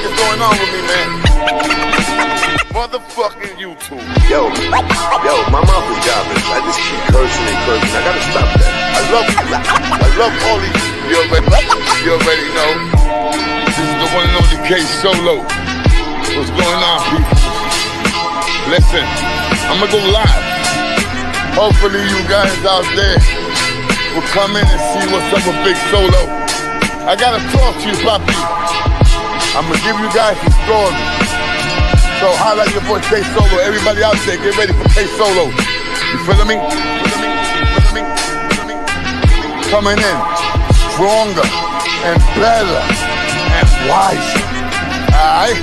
is going on with me, man? Motherfucking YouTube. Yo, my mouth is garbage. I just keep cursing and cursing. I gotta stop that. I love all these. You already know. This is the one and only K Solo. What's going on, people? Listen, I'ma go live. Hopefully you guys out there will come in and see what's up with Big Solo. I gotta talk to you, Puffy. I'ma give you guys a story. So holla at your boy K Solo. Everybody out there, get ready for K Solo. You feeling me? Coming in stronger and better and wiser. Alright?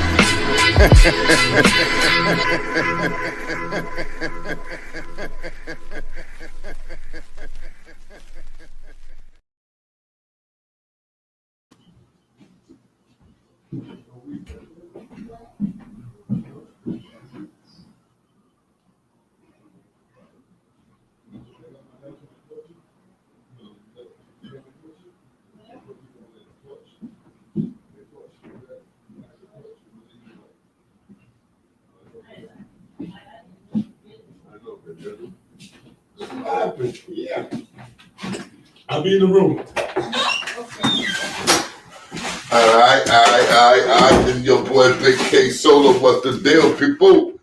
Yeah. I'll be in the room. Alright. This is your boy Big K Solo. What's the deal, people?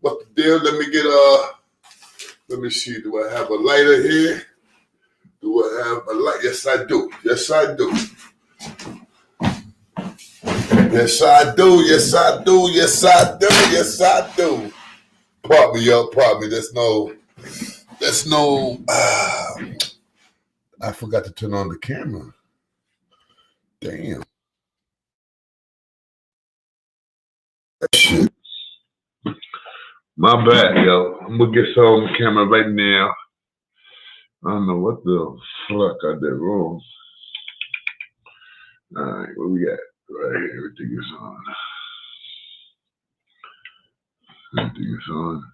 What's the deal? Let me see. Do I have a lighter here? Do I have a light? Yes, I do. Yes, I do. Yes, I do. Yes, I do. Yes, I do. Yes, I do. Pardon me, y'all. Pardon me. There's no. I forgot to turn on the camera. Damn. Shit. My bad, yo. I'm gonna get some on the camera right now. I don't know what the fuck I did wrong. Alright, what we got? Right here, everything is on. Everything is on.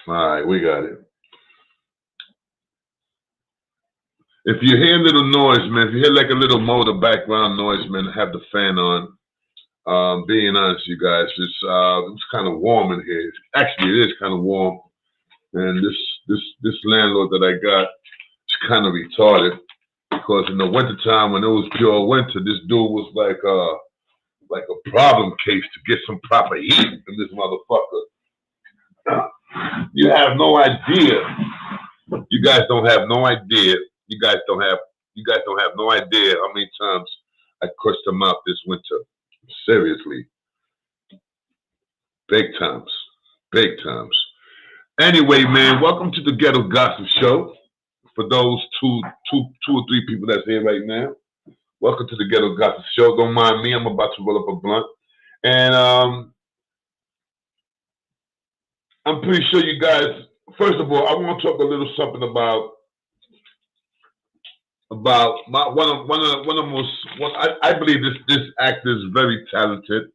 All right, we got it. If you hear a little noise, man, if you hear like a little motor background noise, man, have the fan on. Being honest, you guys, it's kind of warm in here. Actually, it is kind of warm, and this landlord that I got is kind of retarded because in the wintertime when it was pure winter, this dude was like a problem case to get some proper heat in this motherfucker. You have no idea. You guys don't have no idea. You guys don't have no idea how many times I cursed him out this winter. Seriously. Big times. Big times. Anyway, man, welcome to the Ghetto Gossip Show. For those two or three people that's here right now, welcome to the Ghetto Gossip Show. Don't mind me. I'm about to roll up a blunt. And I'm pretty sure you guys, first of all, I want to talk a little something about I believe this actor is very talented,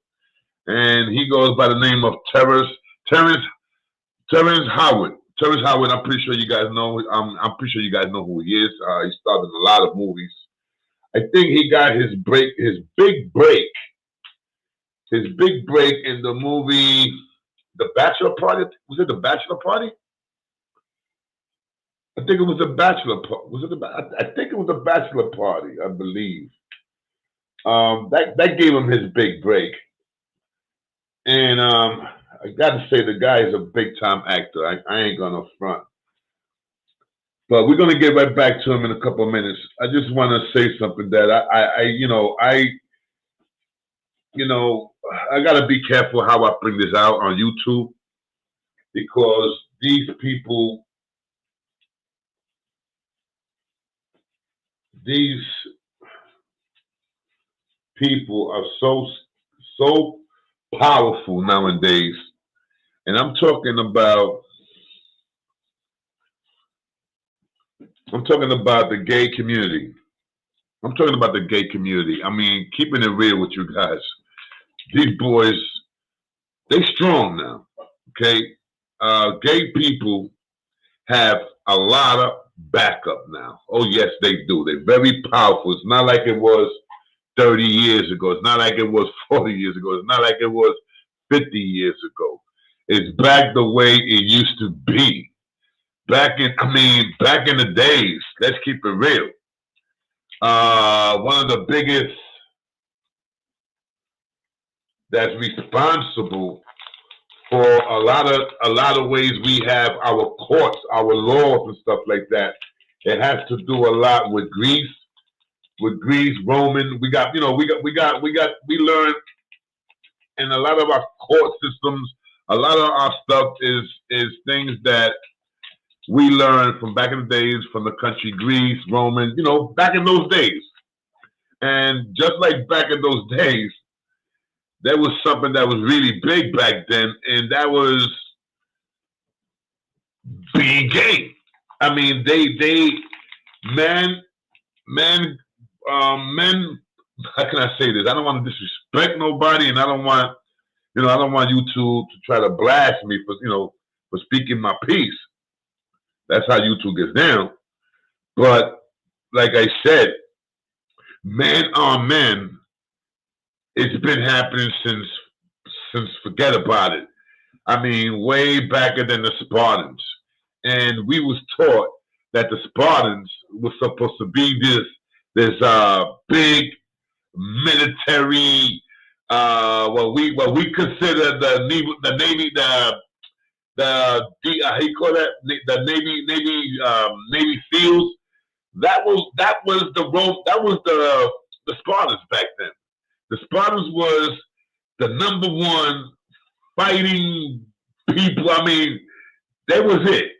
and he goes by the name of Terrence Howard. Terrence Howard. I'm pretty sure you guys know. I'm pretty sure you guys know who he is. He starred in a lot of movies. I think he got his big break in the movie The Bachelor Party. Was it The Bachelor Party? I think it was a bachelor party. I think it was a bachelor party. I believe that gave him his big break. And I got to say, the guy is a big time actor. I ain't gonna front, but we're gonna get right back to him in a couple of minutes. I just want to say something that I gotta be careful how I bring this out on YouTube because these people. These people are so powerful nowadays, and I'm talking about the gay community. I'm talking about the gay community. I mean, keeping it real with you guys, these boys, they strong now. Okay, gay people have a lot of backup now. Oh yes, they do. They're very powerful. It's not like it was 30 years ago. It's not like it was 40 years ago. It's not like it was 50 years ago. It's back the way it used to be. Back in the days. Let's keep it real. One of the biggest that's responsible for a lot of ways we have our courts, our laws and stuff like that. It has to do a lot with Greece, Roman. We learned in a lot of our court systems, a lot of our stuff is things that we learned from back in the days from the country Greece, Roman, back in those days. And just like back in those days, there was something that was really big back then, and that was being gay. I mean, men, how can I say this? I don't want to disrespect nobody, and I don't want you to try to blast me for speaking my piece. That's how YouTube gets down. But like I said, men on men, it's been happening since forget about it. I mean, way back than the Spartans. And we was taught that the Spartans was supposed to be this big military, what we consider the Navy, how you call that? The Navy SEALs. That was the Spartans back then. The Spartans was the number one fighting people. I mean, they was it.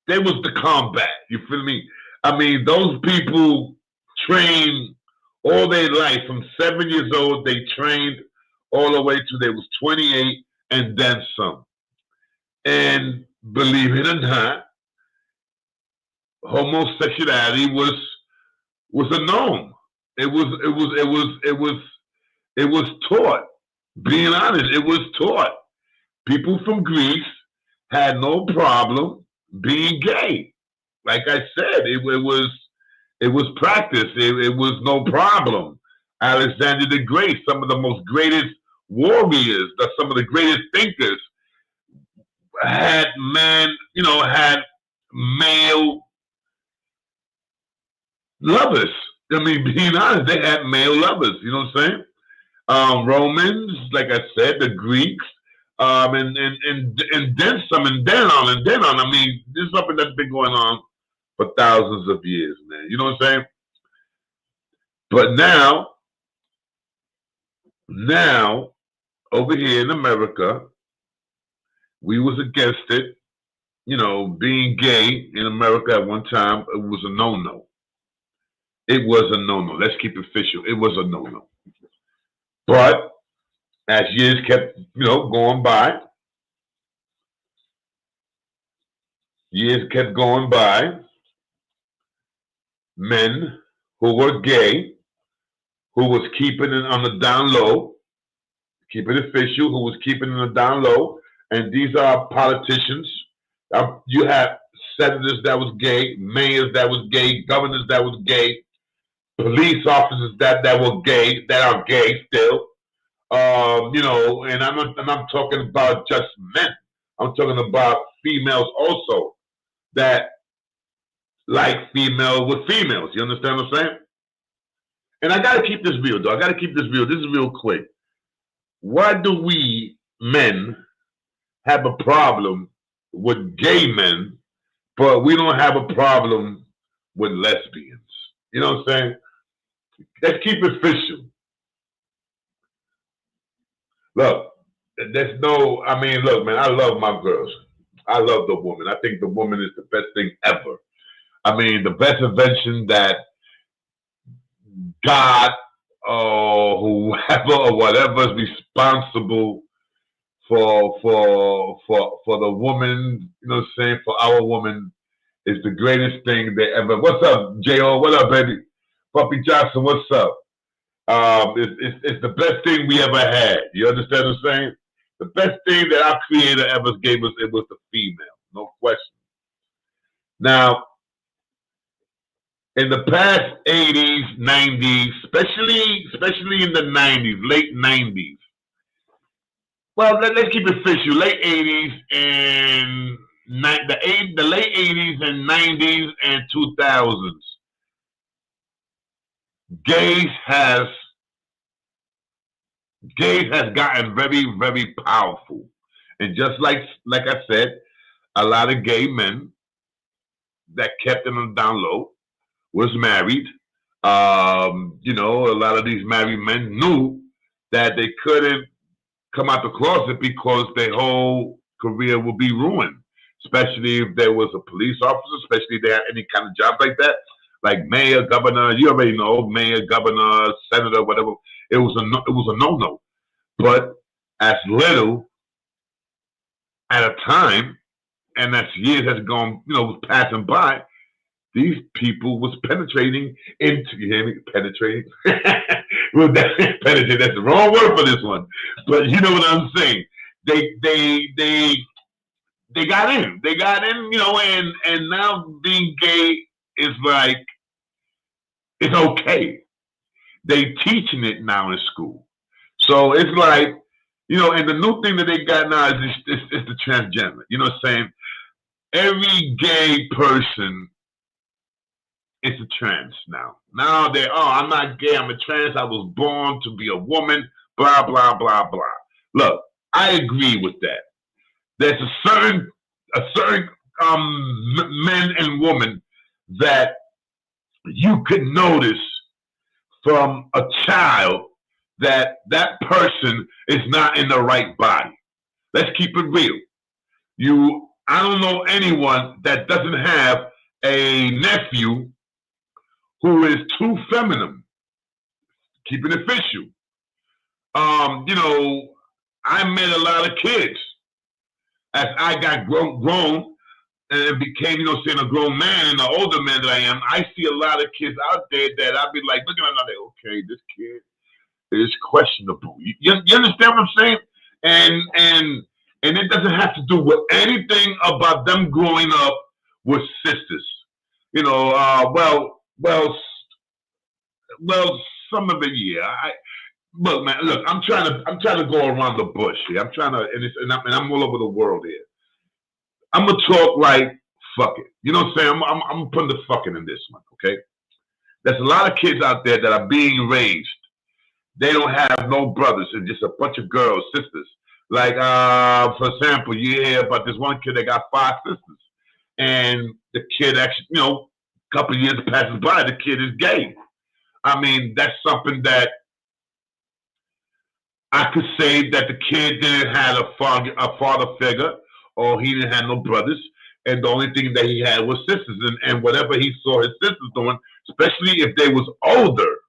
They was the combat. You feel me? I mean, those people trained all their life. From 7 years old, they trained all the way to they was 28 and then some. And believe it or not, homosexuality was a norm. It was taught. Being honest, it was taught. People from Greece had no problem being gay. Like I said, it was practice. It was no problem. Alexander the Great, some of the most greatest warriors, some of the greatest thinkers, had had male lovers. I mean, being honest, they had male lovers. You know what I'm saying? Romans, like I said, the Greeks, and then some, and then on, and then on. I mean, this is something that's been going on for thousands of years, man. You know what I'm saying? But now, over here in America, we was against it. You know, being gay in America at one time, it was a no-no. It was a no-no. Let's keep it official. It was a no-no. But as years kept, going by, men who were gay, who was keeping it on the down low, keep it official, who was keeping it on the down low, and these are politicians. You have senators that was gay, mayors that was gay, governors that was gay, police officers that were gay, that are gay still. And I'm not talking about just men. I'm talking about females also that like female with females. You understand what I'm saying? And I gotta keep this real, though. I gotta keep this real. This is real quick. Why do we men have a problem with gay men, but we don't have a problem with lesbians? You know what I'm saying? Let's keep it official. Look, look, man, I love my girls. I love the woman. I think the woman is the best thing ever. I mean, the best invention that God or whoever or whatever is responsible for the woman, you know what I'm saying, for our woman is the greatest thing they ever. What's up, J.O.? What up, baby? Puppy Johnson, what's up? It's the best thing we ever had. You understand what I'm saying? The best thing that our creator ever gave us, it was the female. No question. Now, in the past 80s, 90s, especially in the 90s, late 90s. Well, let's keep it official. Late 80s and the late 80s and 90s and 2000s. Gays has gotten very, very powerful. And just like I said, a lot of gay men that kept them on down low was married. A lot of these married men knew that they couldn't come out the closet because their whole career would be ruined, especially if there was a police officer, especially if they had any kind of job like that, like mayor, governor. You already know, mayor, governor, senator, whatever. It was a no-no. But as little at a time, and as years has gone, was passing by, these people was penetrating into, you hear me? Penetrating? Well, penetrate, that's the wrong word for this one. But you know what I'm saying. They got in. They got in, and now being gay is like, it's okay. They teaching it now in school. So it's like, and the new thing that they got now is the transgender. You know what I'm saying? Every gay person is a trans now. Now I'm not gay, I'm a trans, I was born to be a woman, blah, blah, blah, blah. Look, I agree with that. There's a certain men and women that you could notice from a child that person is not in the right body. Let's keep it real. I don't know anyone that doesn't have a nephew who is too feminine. Keep it official. I met a lot of kids as I got grown and became, saying a grown man and an older man that I am. I see a lot of kids out there that I'd be like, looking at them, like, okay, this kid is questionable. You understand what I'm saying? And And it doesn't have to do with anything about them growing up with sisters. You know, some of it, yeah. Look, man, look, I'm trying to go around the bush here. I'm trying to, and I'm all over the world here. I'm gonna talk like fuck it. You know what I'm saying? I'm putting the fucking in this one, okay? There's a lot of kids out there that are being raised. They don't have no brothers and just a bunch of girls, sisters. Like, for example, you hear about this one kid that got 5 sisters, and the kid actually, you know, a couple of years passes by, the kid is gay. I mean, that's something that I could say that the kid didn't have a father figure, or he didn't have no brothers, and the only thing that he had was sisters, and whatever he saw his sisters doing, especially if they was older,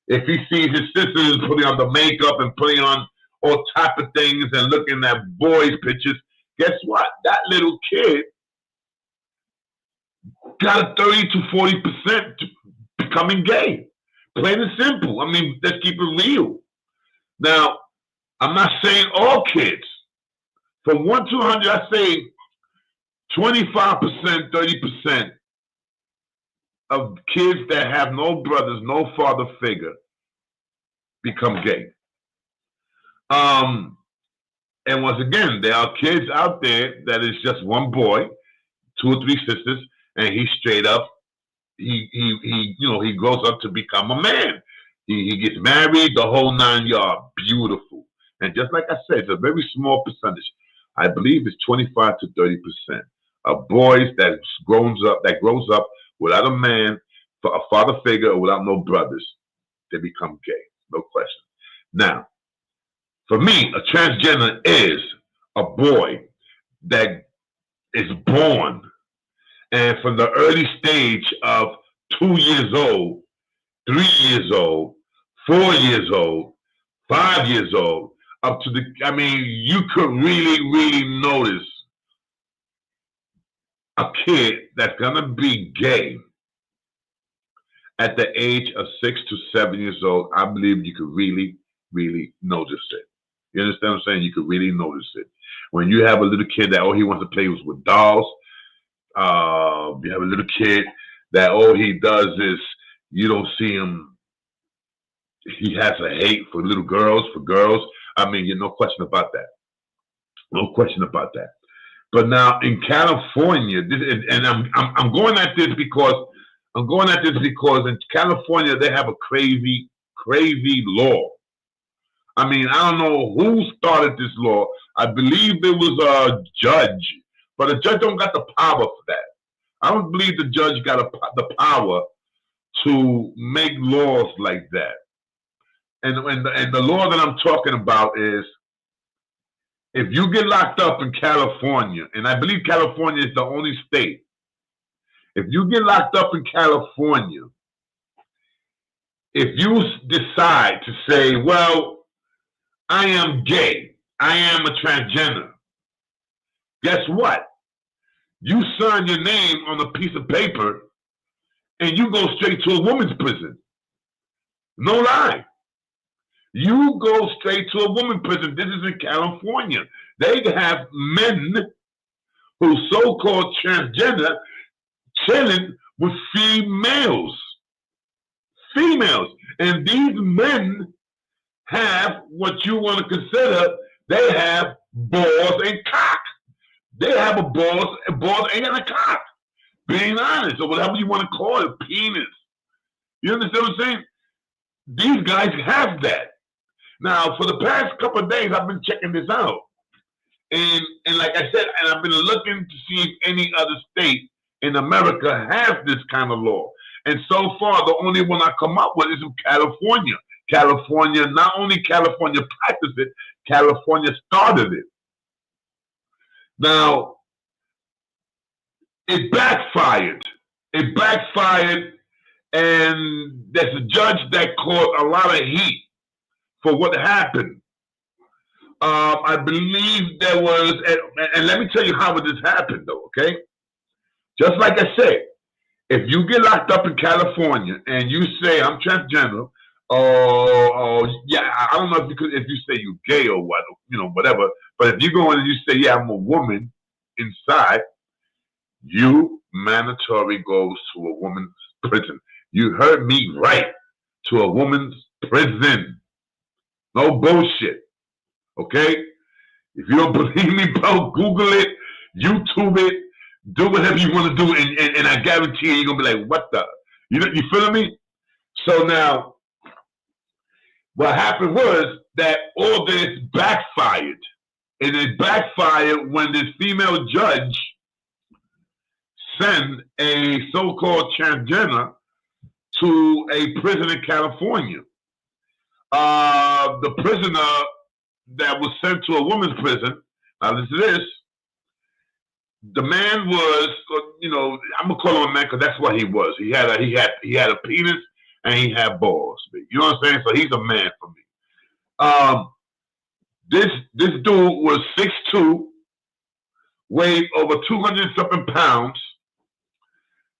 if he sees his sisters putting on the makeup and putting on all type of things and looking at boys' pictures, guess what? That little kid got a 30 to 40% becoming gay. Plain and simple. I mean, let's keep it real. Now, I'm not saying all kids. From 1 to 100, I say 25%, 30% of kids that have no brothers, no father figure, become gay. And once again, there are kids out there that is just one boy, 2 or 3 sisters, and he straight up, he grows up to become a man. He gets married, the whole 9 yards, beautiful. And just like I said, it's a very small percentage. I believe it's 25 to 30% of boys that grows up without a man, a father figure, or without no brothers. They become gay, no question. Now, for me, a transgender is a boy that is born, and from the early stage of 2 years old, 3 years old, 4 years old, 5 years old, up to you could really notice a kid that's gonna be gay at the age of 6 to 7 years old. I believe you could really notice it. You understand what I'm saying? You could really notice it. When you have a little kid that all he wants to play was with dolls, you have a little kid that all he does is, you don't see him, he has a hate for little girls, for girls. I mean, no question about that. No question about that. But now in California, I'm going at this because in California they have a crazy law. I mean, I don't know who started this law. I believe it was a judge, but the judge don't got the power for that. I don't believe the judge got the power to make laws like that. And the law that I'm talking about is, if you get locked up in California, and I believe California is the only state, if you get locked up in California, if you decide to say, well, I am gay, I am a transgender, guess what? You sign your name on a piece of paper and you go straight to a woman's prison. No lie. You go straight to a woman's prison. This is in California. They have men who so-called transgender chilling with females. And these men have what you want to consider, they have balls and cock. They have a balls and a cock. Being honest, or whatever you want to call it, penis. You understand what I'm saying? These guys have that. Now, for the past couple of days, I've been checking this out. And like I said, and I've been looking to see if any other state in America has this kind of law. And so far, the only one I come up with is in California. California, not only California practiced it, California started it. Now, it backfired. And there's a judge that caught a lot of heat for what happened. I believe there was, and let me tell you how this happened though, okay? Just like I said, if you get locked up in California and you say, I'm transgender, or yeah, I don't know if you say you're gay or what, whatever, But if you go in and you say, yeah, I'm a woman inside, you mandatory goes to a woman's prison. You heard me right. To a woman's prison. No bullshit. Okay? If you don't believe me, bro, Google it, YouTube it, do whatever you want to do, and I guarantee you're gonna be like, what the? You feel me? So now, what happened was that all this backfired. And it backfired when this female judge sent a so-called transgender to a prison in California. The prisoner that was sent to a woman's prison, now listen to this, the man was, I'm gonna call him a man because that's what he was. He had a penis and he had balls. You know what I'm saying? So he's a man for me. This dude was 6'2", weighed over 200 something pounds.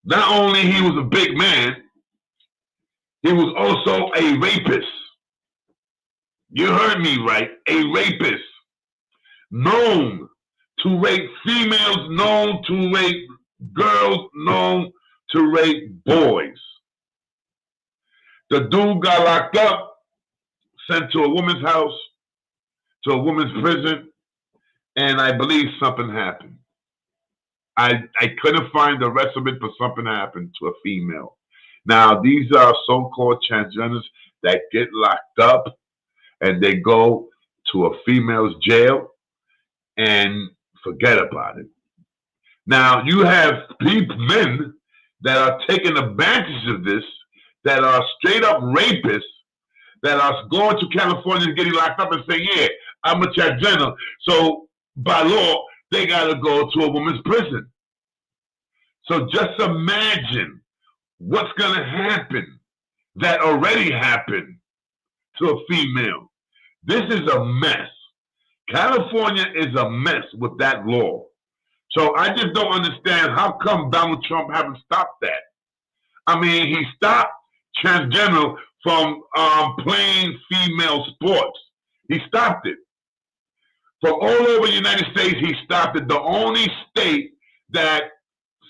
Not only he was a big man, he was also a rapist. You heard me right, a rapist. Known to rape females, known to rape girls, known to rape boys. The dude got locked up, sent to a woman's house, to a woman's prison, and I believe something happened. I couldn't find the rest of it, but something happened to a female. Now, these are so-called transgenders that get locked up and they go to a female's jail and forget about it. Now, you have men that are taking advantage of this, that are straight up rapists, that are going to California and getting locked up and saying, yeah, I'm a transgender. So by law, they got to go to a woman's prison. So just imagine what's going to happen that already happened to a female. This is a mess. California is a mess with that law. So I just don't understand how come Donald Trump haven't stopped that. I mean, he stopped transgender from playing female sports. He stopped it. From all over the United States, he stopped it. The only state that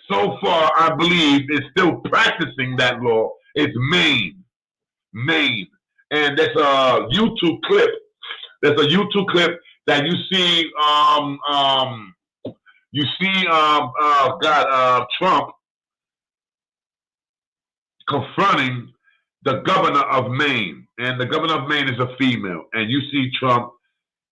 so far, I believe, is still practicing that law is Maine. Maine. And there's a YouTube clip. There's a YouTube clip that you see Trump confronting the governor of Maine. And the governor of Maine is a female. And you see Trump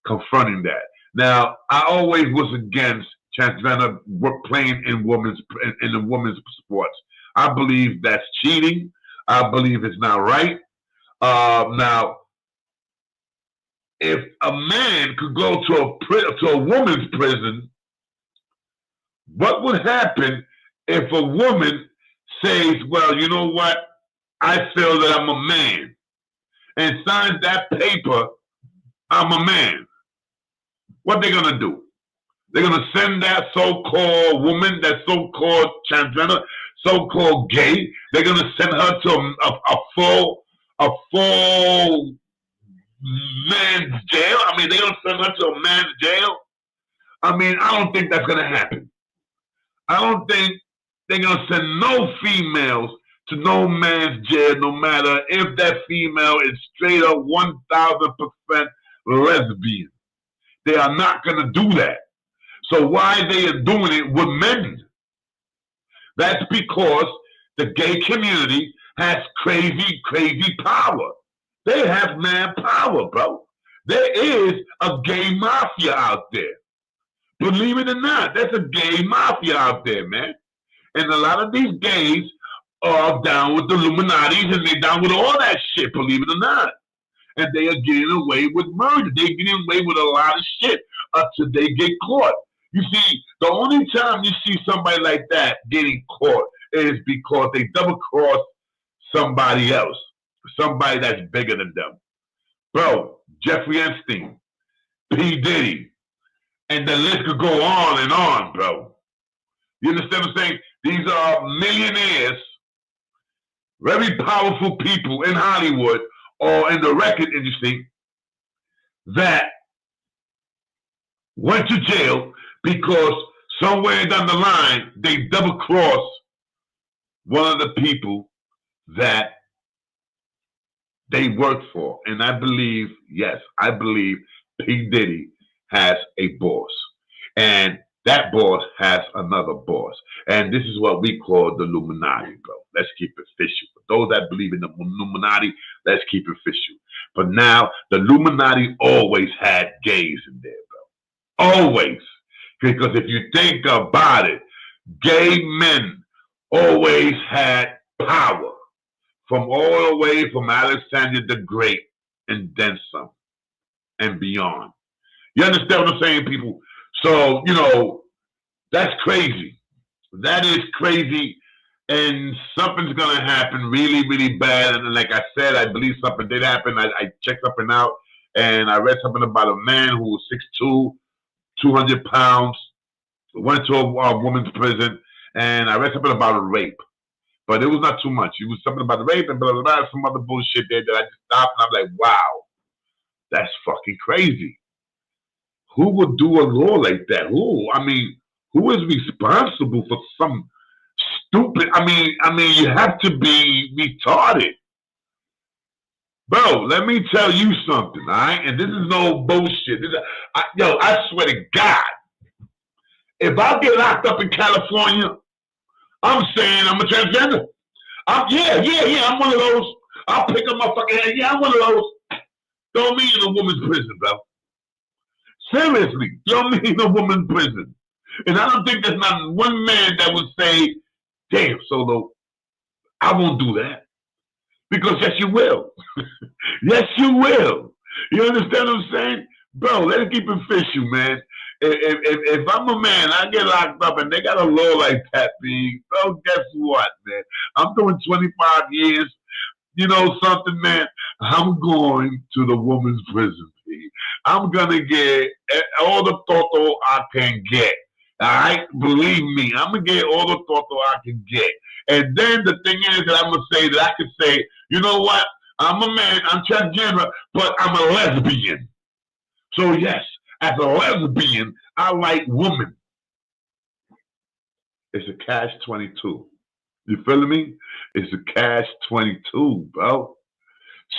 confronting that. Now, I always was against transgender playing in the women's sports. I believe that's cheating. I believe it's not right. Now, if a man could go to a woman's prison, what would happen if a woman says, well, you know what? I feel that I'm a man, and signs that paper, I'm a man. What they gonna do? They're gonna send that so-called woman, that so-called transgender, so-called gay. They're gonna send her to a full man's jail. I mean, they're gonna send her to a man's jail. I mean, I don't think that's gonna happen. I don't think they're gonna send no females to no man's jail, no matter if that female is straight up 1,000% lesbian. They are not gonna do that. So why they are doing it with men? That's because the gay community has crazy, crazy power. They have mad power, bro. There is a gay mafia out there. Believe it or not, there's a gay mafia out there, man. And a lot of these gays are down with the Illuminatis and they're down with all that shit, believe it or not. And they are getting away with murder. They're getting away with a lot of shit until they get caught. You see, the only time you see somebody like that getting caught is because they double-cross somebody else, somebody that's bigger than them. Bro, Jeffrey Epstein, P Diddy, and the list could go on, bro. You understand what I'm saying? These are millionaires, very powerful people in Hollywood or in the record industry that went to jail because somewhere down the line they double crossed one of the people that they worked for. And I believe, yes, I believe P Diddy has a boss. And that boss has another boss. And this is what we call the Illuminati, bro. Let's keep it official. For those that believe in the Illuminati, let's keep it official. But now, the Illuminati always had gays in there, bro. Always. Because if you think about it, gay men always had power. From all the way from Alexander the Great and then some and beyond. You understand what I'm saying, people? So, that's crazy. That is crazy. And something's going to happen really, really bad. And like I said, I believe something did happen. I checked something out and I read something about a man who was 6'2", 200 pounds, went to a woman's prison, and I read something about a rape. But it was not too much. It was something about the rape and blah, blah, blah, some other bullshit there that I just stopped and I'm like, wow, that's fucking crazy. Who would do a law like that? Who? I mean, who is responsible for some stupid, I mean, you have to be retarded. Bro, let me tell you something, all right? And this is no bullshit. I swear to God, if I get locked up in California, I'm saying I'm a transgender. Yeah, I'm one of those. I'll pick up my fucking head. Yeah, I'm one of those. Throw me in a woman's prison, bro. Seriously, throw me in a woman's prison. And I don't think there's not one man that would say, damn, Solo, I won't do that. Because yes, you will. Yes, you will. You understand what I'm saying? Bro, let's keep it official, man. If I'm a man, I get locked up and they got a law like that, B, so guess what, man? I'm doing 25 years. You know something, man? I'm going to the woman's prison, B. I'm going to get all the toto I can get. All right? Believe me, I'm going to get all the toto I can get. And then the thing is that I'm going to say that I can say, you know what? I'm a man, I'm transgender, but I'm a lesbian. So yes, as a lesbian, I like women. It's a catch-22. You feeling me? It's a catch-22, bro.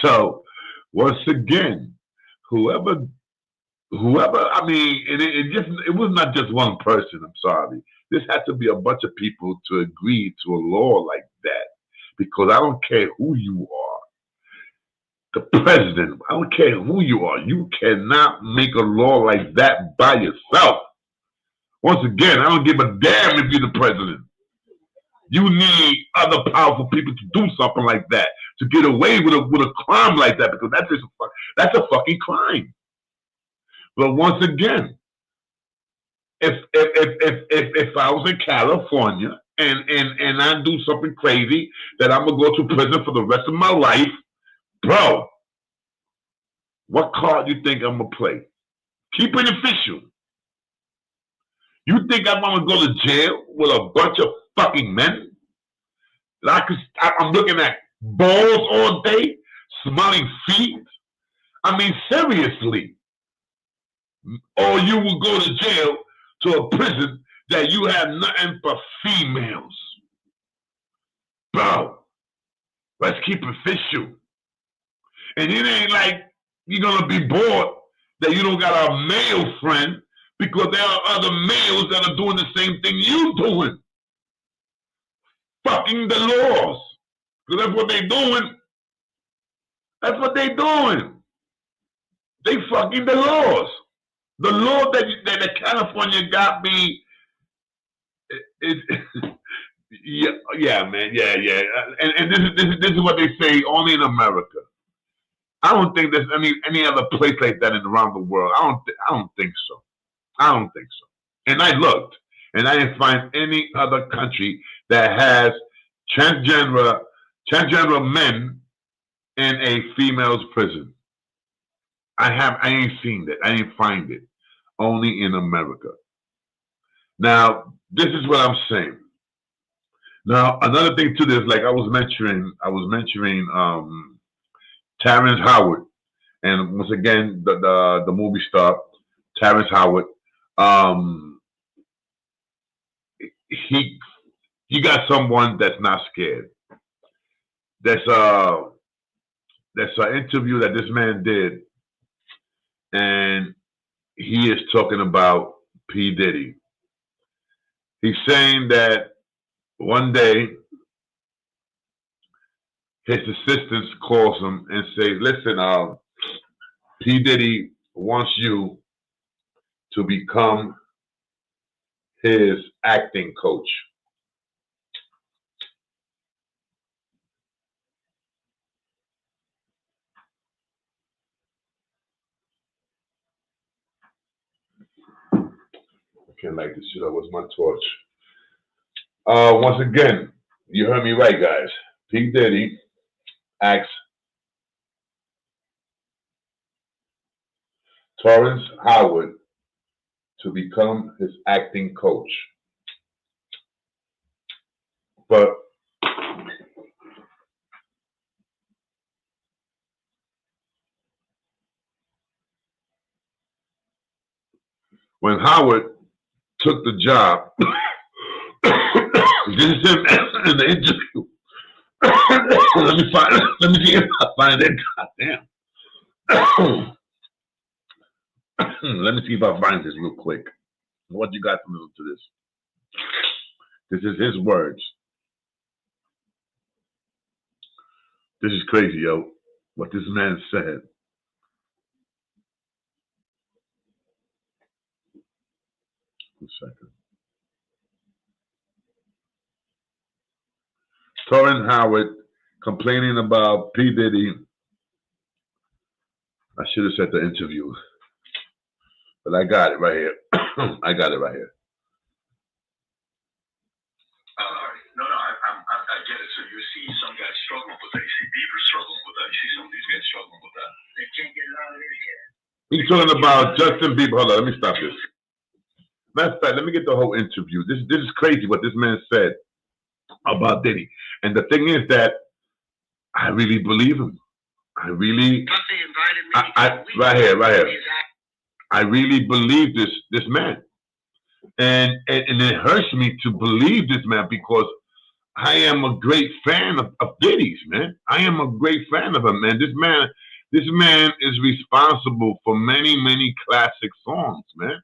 So once again, whoever, I mean, it was not just one person. I'm sorry. This had to be a bunch of people to agree to a law like that, because I don't care who you are. The president, I don't care who you are. You cannot make a law like that by yourself. Once again, I don't give a damn if you're the president. You need other powerful people to do something like that, to get away with a crime like that, because that's a fucking crime. But once again, if I was in California and I do something crazy that I'm gonna go to prison for the rest of my life, bro, what card you think I'm gonna play? Keep it official. You think I'm gonna go to jail with a bunch of fucking men? I'm looking at balls all day, smelling feet. I mean, seriously. Or you will go to jail to a prison that you have nothing but females. Bro, let's keep it official. And it ain't like you're gonna be bored that you don't got a male friend, because there are other males that are doing the same thing you doing. Fucking the laws. Because that's what they doing. That's what they doing. They fucking the laws. The law that California got me, yeah, man, yeah. And this is what they say only in America. I don't think there's any other place like that around the world. I don't think so. I don't think so. And I looked, and I didn't find any other country that has transgender men in a female's prison. I ain't seen that. I ain't find it. Only in America. Now, this is what I'm saying. Now, another thing to this, like I was mentioning Terrence Howard, and once again, the movie star Terrence Howard He, you got someone that's not scared. That's an interview that this man did, and he is talking about P Diddy. He's saying that one day his assistant calls him and says, "Listen, P Diddy wants you to become his acting coach." I can't light this shit up. What's my torch? Once again, you heard me right, guys. P Diddy asks Terrence Howard to become his acting coach. But when Howard took the job, this is him in the interview. Let me see if I find it. Goddamn. Let me see if I find this real quick. What you got to listen to this? This is his words. This is crazy, yo. What this man said. One second. Terrence Howard complaining about P Diddy. I should have said the interview, but I got it right here. I got it right here. No, I get it. So you see some guys struggling with that. You see Bieber struggling with that. You see some of these guys struggling with that. They can't get it out of their head. He's talking about Justin Bieber. Hold on, let me stop this. Matter of fact, let me get the whole interview. This is crazy what this man said about Diddy. And the thing is that I really believe him. I really, right here. I really believe this man. And it hurts me to believe this man because I am a great fan of Diddy's, man. I am a great fan of him, man. This man is responsible for many, many classic songs, man.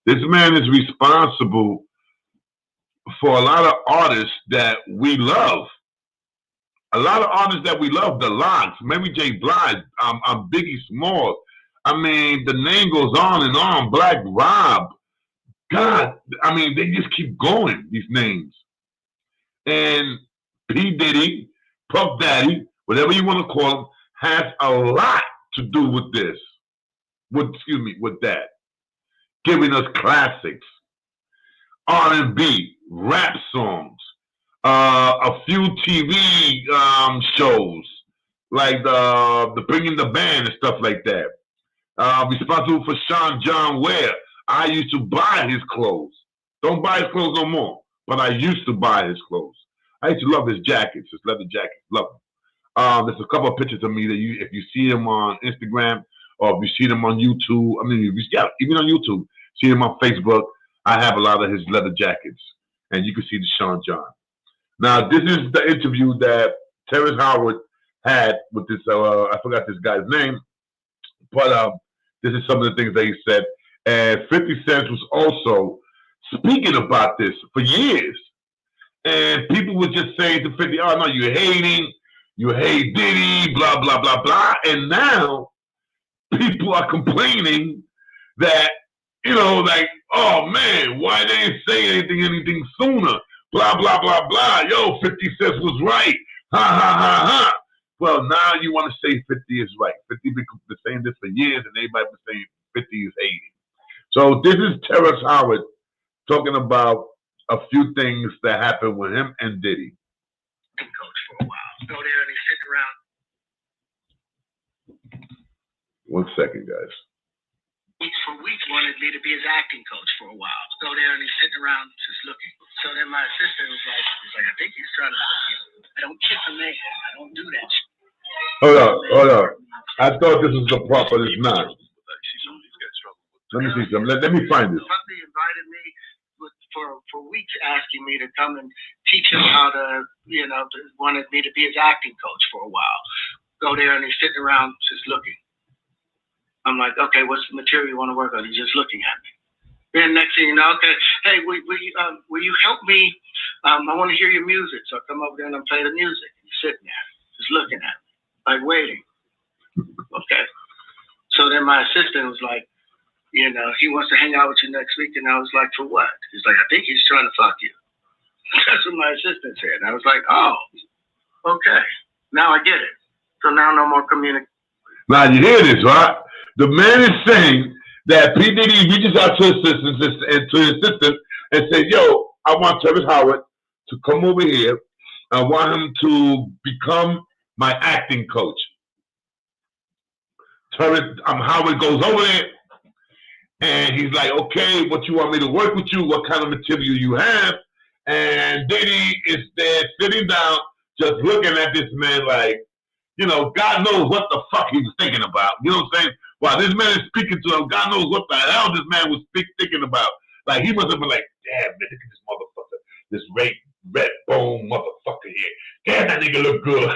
This man is responsible for a lot of artists that we love. A lot of artists that we love, the Lox, Mary J. Blige, Biggie Smalls. I mean, the name goes on and on. Black Rob. God, I mean, they just keep going, these names. And P. Diddy, Puff Daddy, whatever you want to call him, has a lot to do with this. With that. Giving us classics, R&B, rap songs, a few TV shows, like the Bringing the Band and stuff like that. Responsible for Sean John Ware. I used to buy his clothes. Don't buy his clothes no more, but I used to buy his clothes. I used to love his jackets, his leather jackets. Love them. There's a couple of pictures of me that if you see him on Instagram or if you see them on YouTube, even on YouTube, see him on Facebook, I have a lot of his leather jackets, and you can see the Sean John. Now, this is the interview that Terrence Howard had with this, I forgot this guy's name, but this is some of the things that he said. And 50 Cent was also speaking about this for years. And people were just saying to 50, oh, no, you're hating, you hate Diddy, blah, blah, blah, blah. And now people are complaining that, like, oh, man, why they didn't say anything sooner? Blah, blah, blah, blah. Yo, 50 Cent was right. Ha, ha, ha, ha. Well, now you want to say 50 is right. 50 been saying this for years, and everybody been saying 50 is hating. So this is Terrence Howard talking about a few things that happened with him and Diddy. Coach for a while. Go there and he's sitting around. 1 second, guys. For weeks wanted me to be his acting coach for a while. Go there and he's sitting around just looking. So then my assistant was like, I think he's trying to look you. I don't kiss a man. I don't do that shit. Hold up. I thought this was the part, but it's not. Let me see something. Let me find this. for weeks asking me to come and teach him how to, wanted me to be his acting coach for a while. Go there and he's sitting around just looking. I'm like, okay, what's the material you want to work on? He's just looking at me. Then next thing you know, okay, hey, will you help me? I want to hear your music. So I come over there and I play the music. He's sitting there, just looking at me, like waiting. Okay. So then my assistant was like, he wants to hang out with you next week. And I was like, for what? He's like, I think he's trying to fuck you. That's what my assistant said. And I was like, oh, okay. Now I get it. So now no more communication. Now you hear this, right? The man is saying that P Diddy reaches out to his assistant and says, yo, I want Terrence Howard to come over here. I want him to become my acting coach. Terrence Howard goes over there and he's like, okay, what you want me to work with you? What kind of material you have? And Diddy is there sitting down, just looking at this man like, God knows what the fuck he was thinking about. You know what I'm saying? While this man is speaking to him, God knows what the hell this man was thinking about. Like, he must have been like, damn, man, look at this motherfucker. This red bone motherfucker here. Damn, that nigga look good.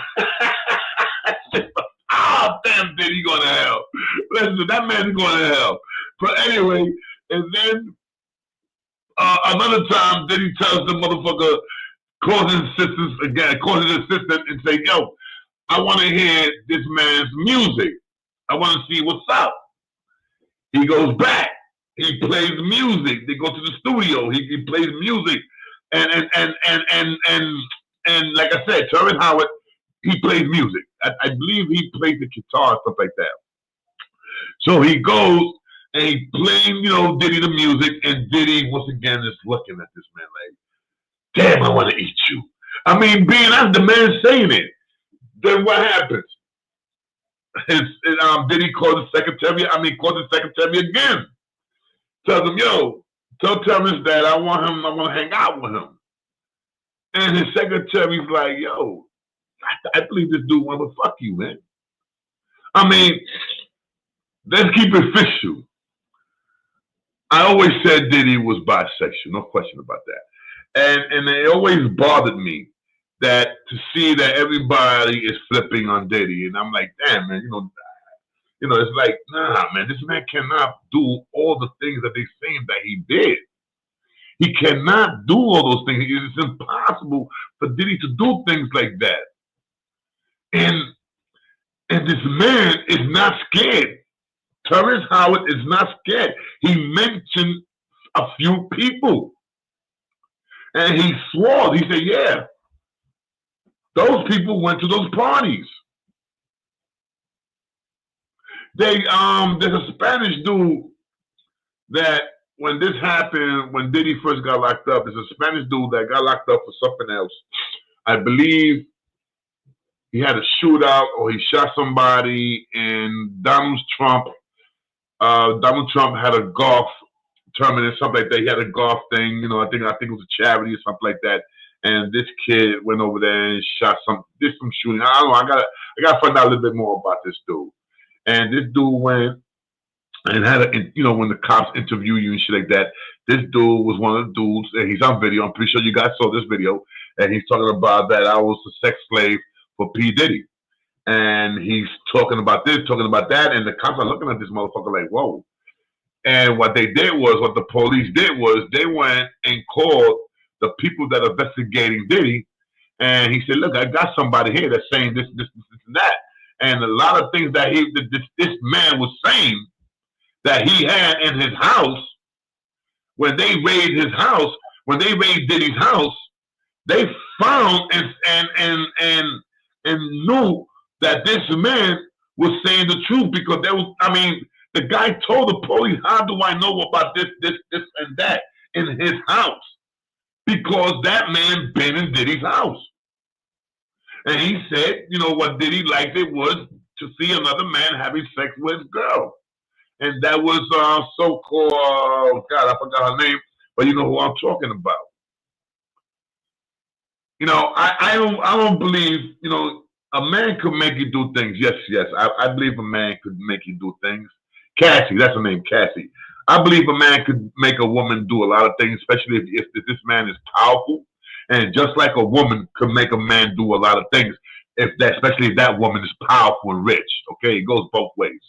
Oh, damn, Diddy, he going to hell. Listen, that man's going to hell. But anyway, and then another time, Diddy tells the motherfucker, calls his assistant and say, yo, I want to hear this man's music. I want to see what's up. He goes back. He plays music. They go to the studio. He plays music, and like I said, Terrence Howard, he plays music. I believe he plays the guitar and stuff like that. So he goes and he playing, Diddy the music, and Diddy once again is looking at this man like, damn, I want to eat you. I mean, being as the man saying it. Then what happens? Diddy calls the secretary again. Tells him, yo, tell Terrence that I want to hang out with him. And his secretary's like, yo, I believe this dude want to fuck you, man. I mean, let's keep it official. I always said Diddy was bisexual, no question about that. And it always bothered me that to see that everybody is flipping on Diddy, and I'm like, damn, man, it's like, nah, man, this man cannot do all the things that they saying that he did. He cannot do all those things. It's impossible for Diddy to do things like that. And this man is not scared. Terrence Howard is not scared. He mentioned a few people, and he swore. He said, yeah. Those people went to those parties. There's a Spanish dude that when this happened, when Diddy first got locked up, there's a Spanish dude that got locked up for something else. I believe he had a shootout or he shot somebody, and Donald Trump had a golf tournament or something like that. He had a golf thing, I think it was a charity or something like that. And this kid went over there and shot some shooting. I don't know. I gotta find out a little bit more about this dude. And this dude went and had when the cops interview you and shit like that, this dude was one of the dudes, and he's on video. I'm pretty sure you guys saw this video. And he's talking about that I was a sex slave for P Diddy. And he's talking about this, talking about that, and the cops are looking at this motherfucker like, whoa. And what the police did was they went and called the people that are investigating Diddy, and he said, look, I got somebody here that's saying this, and that. And a lot of things that this man was saying that he had in his house, when they raided Diddy's house, they found and knew that this man was saying the truth, because the guy told the police, how do I know about this, and that in his house? Because that man been in Diddy's house. And he said, what Diddy liked it was to see another man having sex with his girl. And that was so-called, God, I forgot her name, but you know who I'm talking about. I don't believe, a man could make you do things. Yes, I believe a man could make you do things. Cassie, that's her name, Cassie. I believe a man could make a woman do a lot of things, especially if this man is powerful. And just like a woman could make a man do a lot of things, especially if that woman is powerful and rich. Okay, it goes both ways.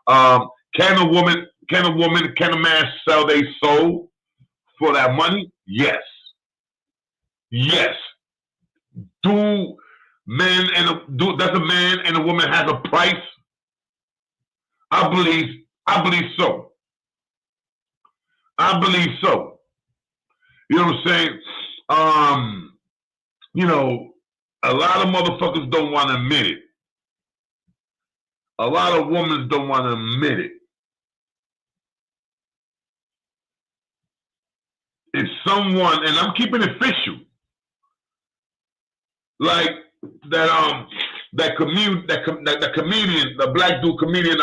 Can a man sell their soul for that money? Yes. Yes. Does a man and a woman have a price? I believe so. I believe so. You know what I'm saying? You know, a lot of motherfuckers don't want to admit it. A lot of women don't want to admit it. If someone, and I'm keeping it official, like that comedian, the black dude comedian,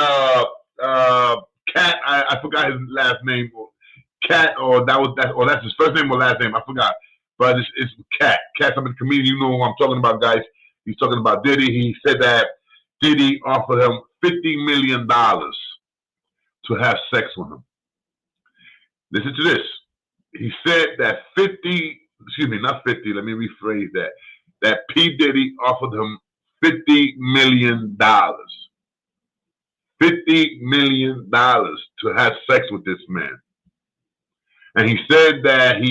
Cat, I forgot his last name, Cat, or that's his first name or last name, I forgot. But it's Cat. Cat's a comedian, you know who I'm talking about, guys. He's talking about Diddy. He said that Diddy offered him $50 million to have sex with him. Listen to this. He said that let me rephrase that P Diddy offered him $50 million. $50 million to have sex with this man. And he said that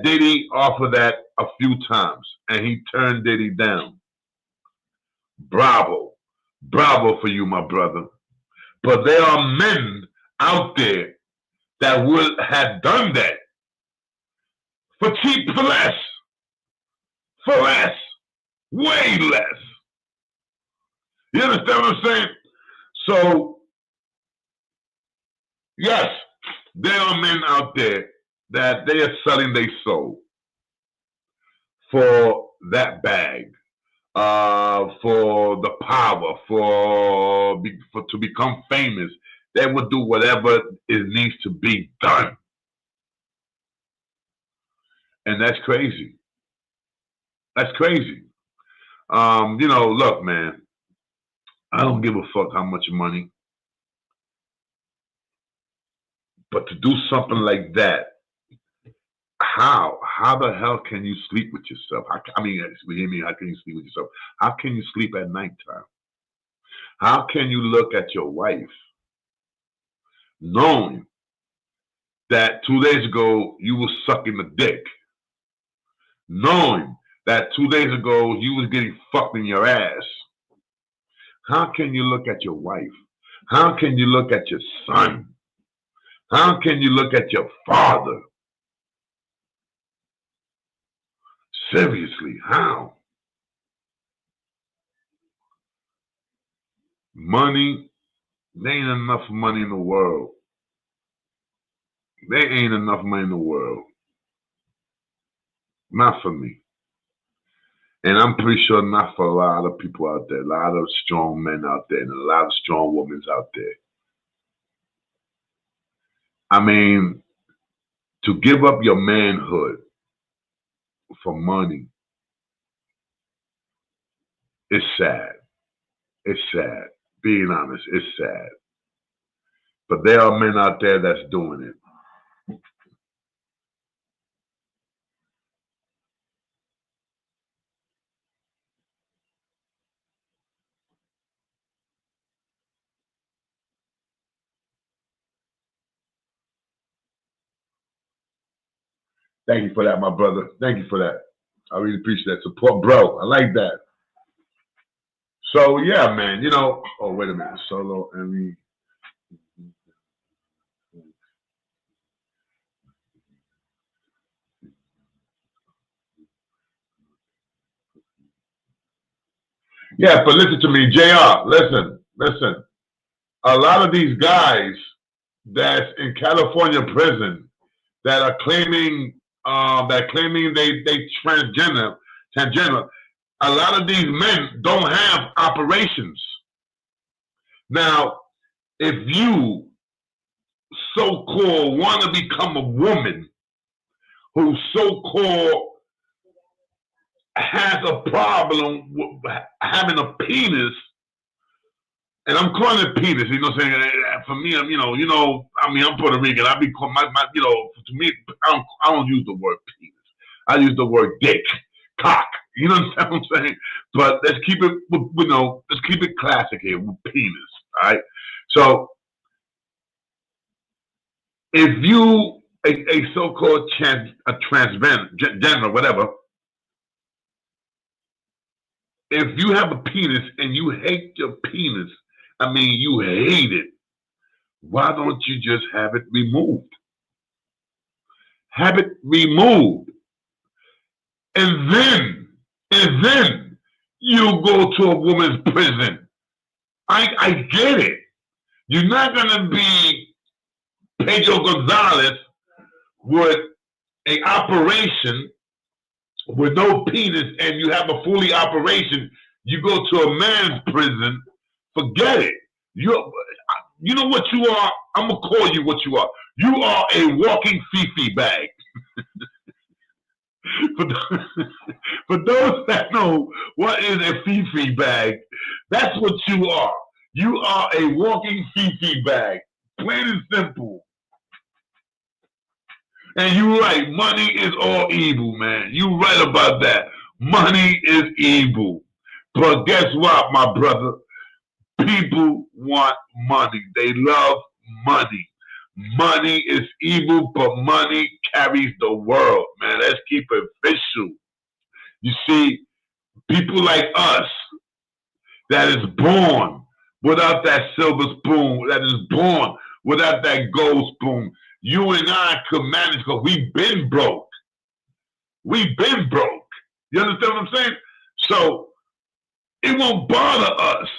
Diddy offered that a few times and he turned Diddy down. Bravo. Bravo for you, my brother. But there are men out there that would have done that for cheap, for less, way less. You understand what I'm saying? So, yes, there are men out there that they are selling their soul for that bag, for the power, to become famous. They will do whatever it needs to be done. And that's crazy. That's crazy. You know, look, man, I don't give a fuck how much money. But to do something like that, how the hell can you sleep with yourself? How can you sleep with yourself? How can you sleep at nighttime? How can you look at your wife knowing that 2 days ago you were sucking a dick? Knowing that 2 days ago you was getting fucked in your ass? How can you look at your wife? How can you look at your son? How can you look at your father? Seriously, how? Money, there ain't enough money in the world. There ain't enough money in the world. Not for me. And I'm pretty sure not for a lot of people out there, a lot of strong men out there, and a lot of strong women out there. I mean, to give up your manhood for money, it's sad. It's sad. Being honest, it's sad. But there are men out there that's doing it. Thank you for that, my brother. Thank you for that. I really appreciate that support, bro. I like that. So yeah, man. You know. Oh, wait a minute. Solo. I mean. Yeah, but listen to me, JR. Listen. A lot of these guys that's in California prison that are claiming they transgender. A lot of these men don't have operations. Now, if you so-called want to become a woman who so-called has a problem with having a penis and I'm calling it penis. You know what I'm saying? For me, I'm, I mean, I'm Puerto Rican. I be called to me, I don't use the word penis. I use the word dick, cock. You know what I'm saying? But let's keep it, let's keep it classic here with penis. All right. So if you a so-called transgender, whatever, if you have a penis and you hate your penis, I mean, you hate it. Why don't you just have it removed? Have it removed. And then you go to a woman's prison. I get it. You're not gonna be Pedro Gonzalez with an operation with no penis and you have a fully operation. You go to a man's prison, forget it. You know what you are? I'm gonna call you what you are. You are a walking fifi bag. For those that know what is a fifi bag, that's what you are. You are a walking fifi bag, plain and simple. And you're right, money is all evil, man. You're right about that. Money is evil. But guess what, my brother? People want money. They love money. Money is evil, but money carries the world, man. Let's keep it official. You see, people like us that is born without that silver spoon, that is born without that gold spoon, you and I could manage because we've been broke. We've been broke. You understand what I'm saying? So it won't bother us.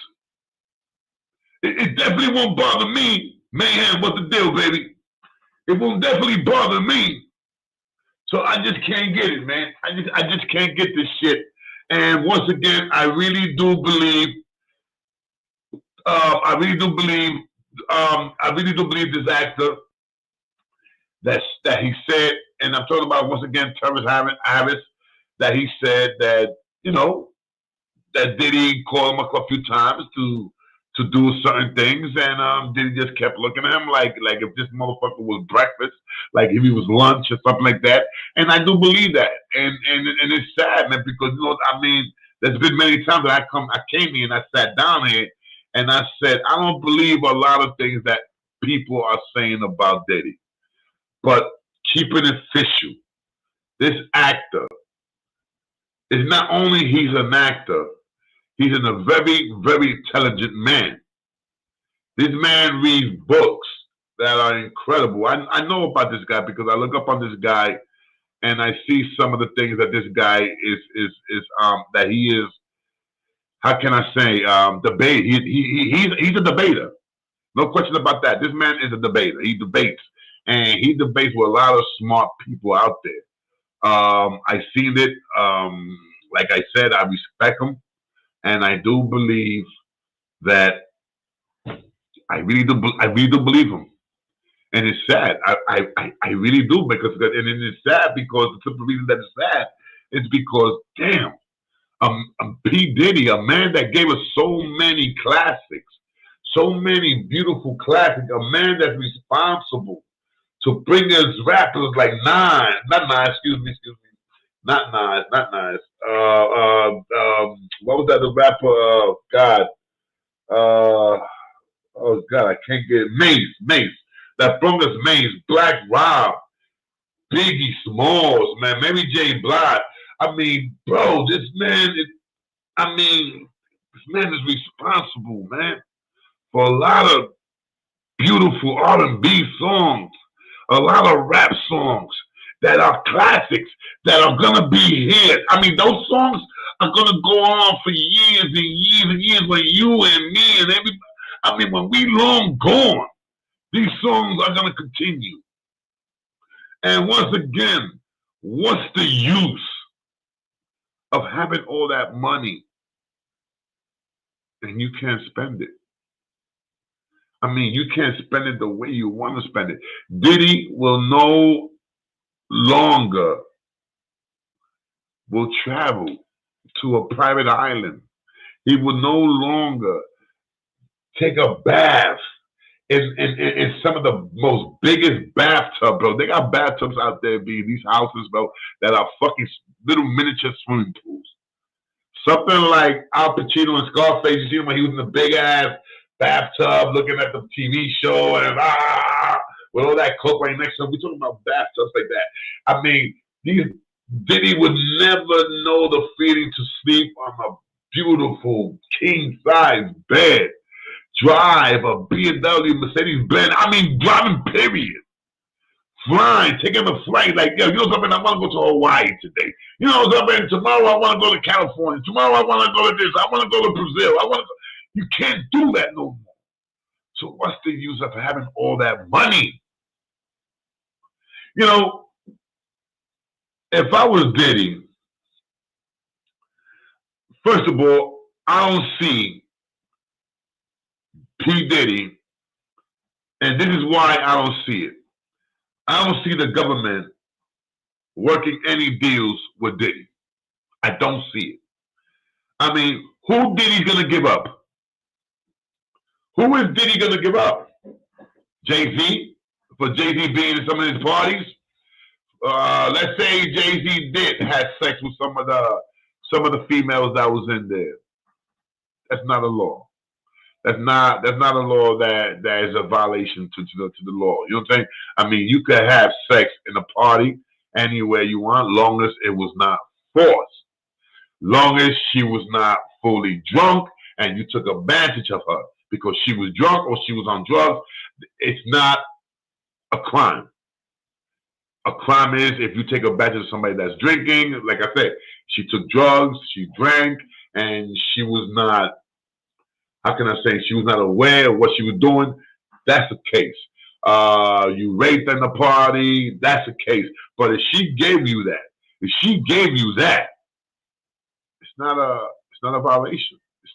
It definitely won't bother me. Man, what's the deal, baby? It won't definitely bother me. So I just can't get it, man. I just can't get this shit. And once again, I really do believe this actor that he said, and I'm talking about once again Terrence Howard, that he said that that Diddy called him a few times to do certain things, and Diddy just kept looking at him like if this motherfucker was breakfast, like if he was lunch or something like that. And I do believe that, and it's sad, man, because I mean, there's been many times that I came here and I sat down here and I said I don't believe a lot of things that people are saying about Diddy, but keeping it official, this actor is not only he's an actor. He's a very, very intelligent man. This man reads books that are incredible. I know about this guy because I look up on this guy and I see some of the things that this guy is that he is. How can I say debate? He's a debater. No question about that. This man is a debater. He debates, and he debates with a lot of smart people out there. I've seen it. Like I said, I respect him. And I do believe that I really do believe him, and it's sad. I really do because it's sad because the simple reason that it's sad is because damn, P Diddy, a man that gave us so many classics, so many beautiful classics, a man that's responsible to bring us rappers like excuse me. Not Nas. What was that? The rapper? Oh God, I can't get it. Mace. That brought us Mace, Black Rob, Biggie Smalls, man, Mary J. Blige. I mean, bro, this man is responsible, man, for a lot of beautiful R&B songs, a lot of rap songs that are classics, that are gonna be hits. I mean, those songs are gonna go on for years and years and years when you and me and everybody. I mean, when we long gone, these songs are gonna continue. And once again, what's the use of having all that money and you can't spend it? I mean, you can't spend it the way you want to spend it. Diddy will no longer will travel to a private island. He will no longer take a bath in some of the most biggest bathtub, bro. They got bathtubs out there, these houses, bro, that are fucking little miniature swimming pools. Something like Al Pacino and Scarface. You see him when he was in the big ass bathtub looking at the TV show and with all that coke right next to him. We're talking about bathtubs like that. I mean, Diddy would never know the feeling to sleep on a beautiful king size bed, drive a BMW Mercedes Benz. I mean, driving period. Flying, taking a flight, like, yo, you know something, I want to go to Hawaii today. You know something, tomorrow I want to go to California. Tomorrow I want to go to this. I want to go to Brazil. You can't do that no more. So what's the use of having all that money? You know, if I was Diddy, first of all, I don't see P Diddy, and this is why I don't see it. I don't see the government working any deals with Diddy. I don't see it. I mean, who Diddy's gonna give up? Who is Diddy gonna give up? Jay-Z? For Jay-Z being in some of his parties? Let's say Jay-Z did have sex with some of the females that was in there. That's not a law. That's not a law that is a violation to the law. You know what I'm saying? I mean, you could have sex in a party anywhere you want, long as it was not forced, long as she was not fully drunk and you took advantage of her because she was drunk or she was on drugs. It's not a crime. A crime is if you take advantage of somebody that's drinking. Like I said, she took drugs, she drank, and she was not. How can I say? She was not aware of what she was doing. That's the case. You raped in the party. That's the case. But if she gave you that, it's not a violation. It's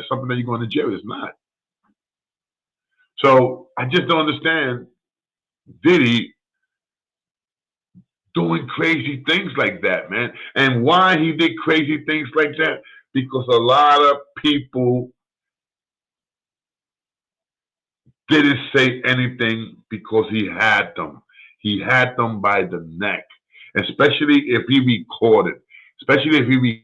something that you're going to jail. It's not. So I just don't understand Diddy doing crazy things like that, man. And why he did crazy things like that? Because a lot of people didn't say anything because he had them. He had them by the neck, especially if he recorded, especially if he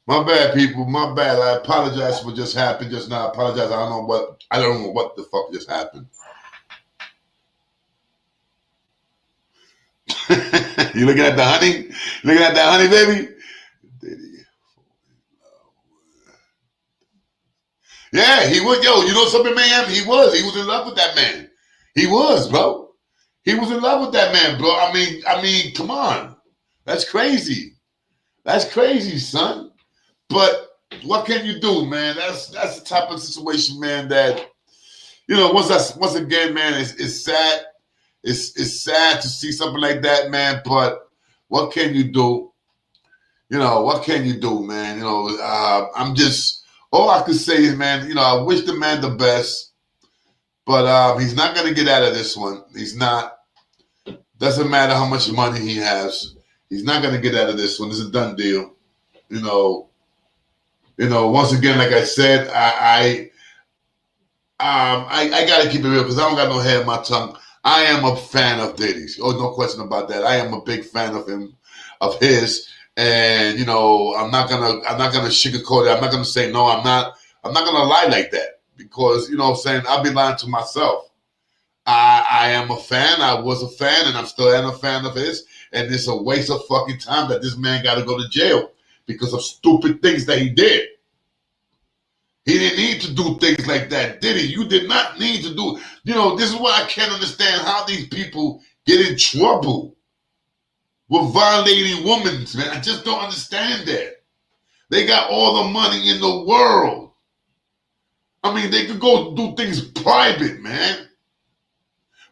My bad, people. My bad. I apologize for what just happened just now. I apologize. I don't know what the fuck just happened. You looking at the honey? Looking at that honey, baby? Yeah, he was. Yo, you know something, man? He was in love with that man. He was, bro. He was in love with that man, bro. I mean, come on. That's crazy. That's crazy, son. But what can you do, man? That's the type of situation, man, that, you know, once again, man, it's sad. It's sad to see something like that, man, but what can you do? You know, what can you do, man? You know, I'm just, all I can say is, man, you know, I wish the man the best, but he's not going to get out of this one. He's not. Doesn't matter how much money he has. He's not going to get out of this one. It's a done deal. You know, once again, like I said, I got to keep it real because I don't got no hair in my tongue. I am a fan of Diddy's. Oh, no question about that. I am a big fan of him, of his. And, you know, I'm not gonna sugarcoat it. I'm not gonna say no. I'm not gonna lie like that because, you know what I'm saying, I'll be lying to myself. I am a fan. I was a fan, and I'm still a fan of his. And it's a waste of fucking time that this man got to go to jail because of stupid things that he did. He didn't need to do things like that, did he? You did not need to do. You know, this is why I can't understand how these people get in trouble with violating women, man. I just don't understand that. They got all the money in the world. I mean, they could go do things private, man.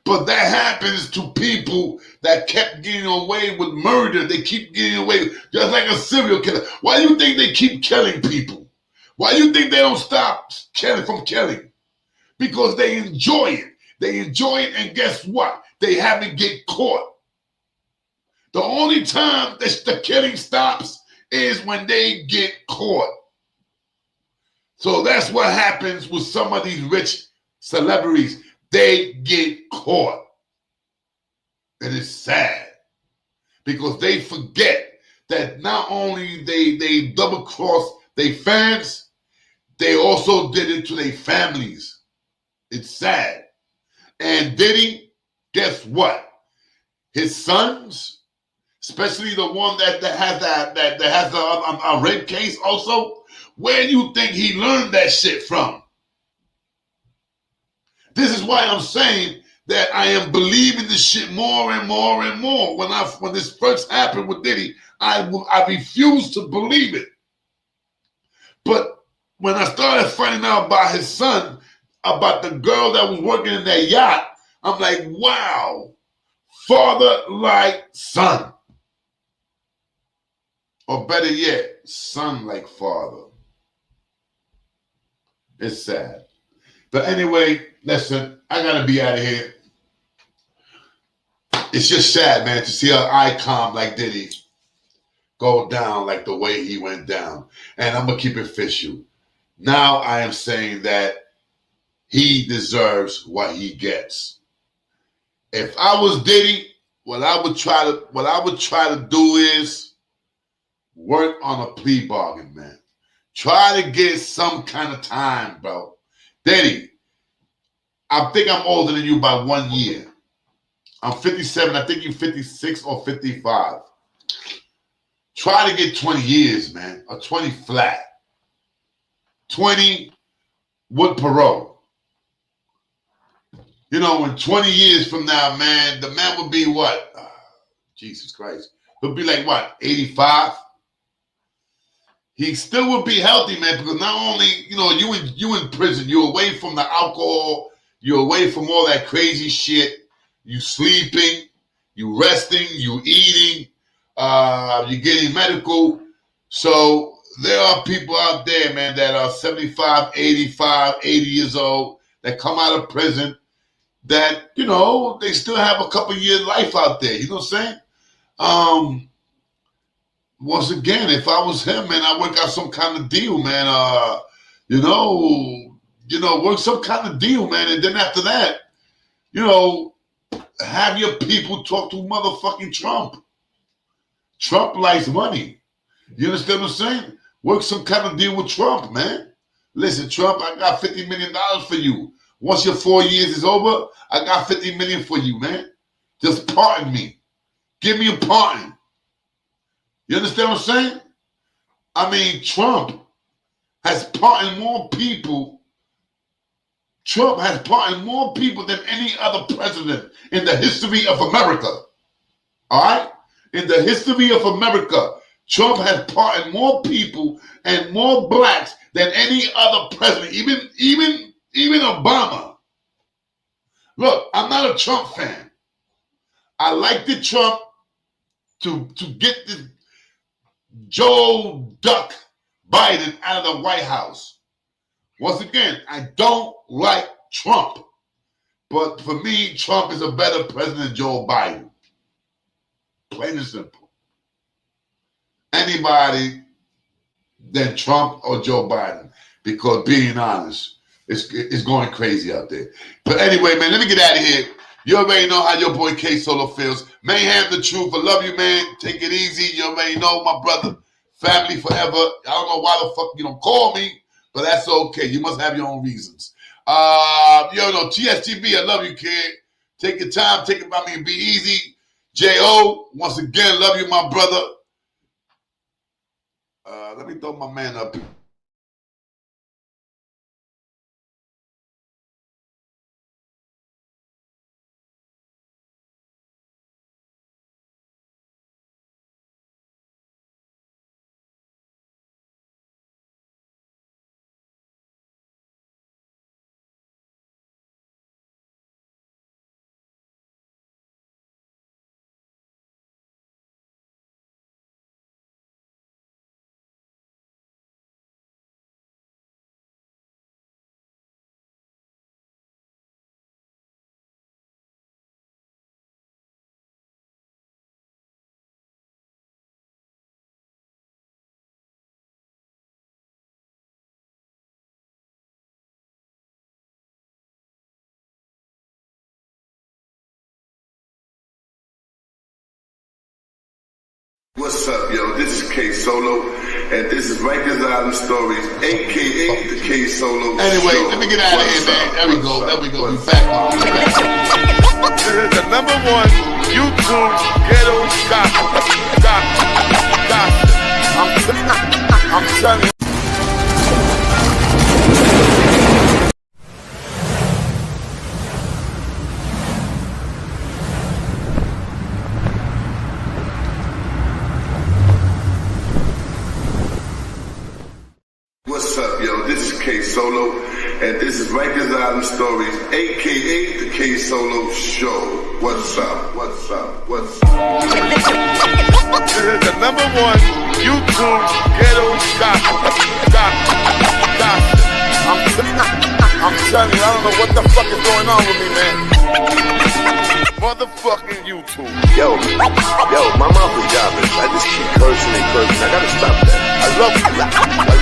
But that happens to people that kept getting away with murder. They keep getting away, just like a serial killer. Why do you think they keep killing people? Why do you think they don't stop from killing? Because they enjoy it. They enjoy it, and guess what? They haven't get caught. The only time that the killing stops is when they get caught. So that's what happens with some of these rich celebrities. They get caught. And it's sad because they forget that not only they double cross their fans, they also did it to their families. It's sad. And Diddy, guess what? His sons, especially the one that has a rape case also, where do you think he learned that shit from? This is why I'm saying that I am believing this shit more and more and more. When this first happened with Diddy, I refused to believe it. But when I started finding out about his son, about the girl that was working in that yacht, I'm like, wow, father like son. Or better yet, son like father. It's sad. But anyway, listen, I gotta be out of here. It's just sad, man, to see an icon like Diddy go down like the way he went down. And I'm gonna keep it official. Now I am saying that he deserves what he gets. If I was Diddy, what I would try to do is work on a plea bargain, man. Try to get some kind of time, bro. Diddy, I think I'm older than you by 1 year. I'm 57. I think you're 56 or 55. Try to get 20 years, man, or 20 flat. 20 with parole. You know, in 20 years from now, man, the man would be what? Jesus Christ. He'll be like what, 85? He still would be healthy, man, because not only, you know, you in prison, you're away from the alcohol, you're away from all that crazy shit, you sleeping, you resting, you eating, you're getting medical. So there are people out there, man, that are 75, 85, 80 years old that come out of prison that, you know, they still have a couple years life out there. You know what I'm saying? Once again, if I was him, man, I'd work out some kind of deal, man. Work some kind of deal, man. And then after that, you know, have your people talk to motherfucking Trump. Trump likes money. You understand what I'm saying? Work some kind of deal with Trump, man. Listen, Trump, I got $50 million for you. Once your 4 years is over, I got $50 million for you, man. Just pardon me. Give me a pardon. You understand what I'm saying? I mean, Trump has pardoned more people. Trump has pardoned more people than any other president in the history of America. All right? In the history of America, Trump has pardoned more people and more blacks than any other president, even Obama. Look, I'm not a Trump fan. I like the Trump to get this Joe Duck Biden out of the White House. Once again, I don't like Trump. But for me, Trump is a better president than Joe Biden. Plain and simple. Anybody than Trump or Joe Biden. Because being honest, it's going crazy out there. But anyway, man, let me get out of here. You already know how your boy K Solo feels. Mayhem the truth. I love you, man. Take it easy. You already know, my brother. Family forever. I don't know why the fuck you don't call me, but that's okay. You must have your own reasons. TSTB, I love you, kid. Take your time. Take it by me and be easy. J.O., once again, love you, my brother. Let me throw my man up. What's up, yo? This is K Solo, and this is Rikers Island Stories, aka the K Solo. Anyway, Show. let me get out of here, man. There we go. There we go. We back on. This is the #1 YouTube ghetto gossip. I'm telling you. What's up, yo? This is K Solo, and this is Rikers Island Stories, aka the K Solo Show. What's up? What's up? What's up? This is the #1 YouTube ghetto gossip. I'm telling you, I don't know what the fuck is going on with me, man. Motherfucking YouTube. Yo, my mouth is jobless. I just keep cursing and cursing. I gotta stop that. I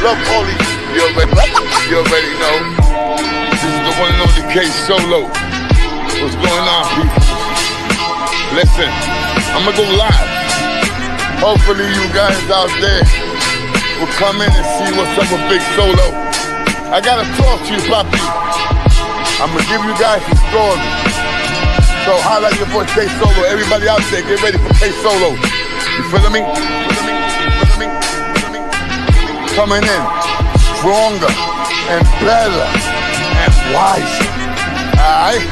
love all these. You already know. This is the one and only K Solo. What's going on, people? Listen, I'm gonna go live. Hopefully you guys out there will come in and see what's up with Big Solo. I gotta talk to you, Puffy. I'm gonna give you guys some stories. So holla at your boy K Solo. Everybody out there, get ready for K Solo. You feeling me? Coming in stronger and better and wiser. Alright?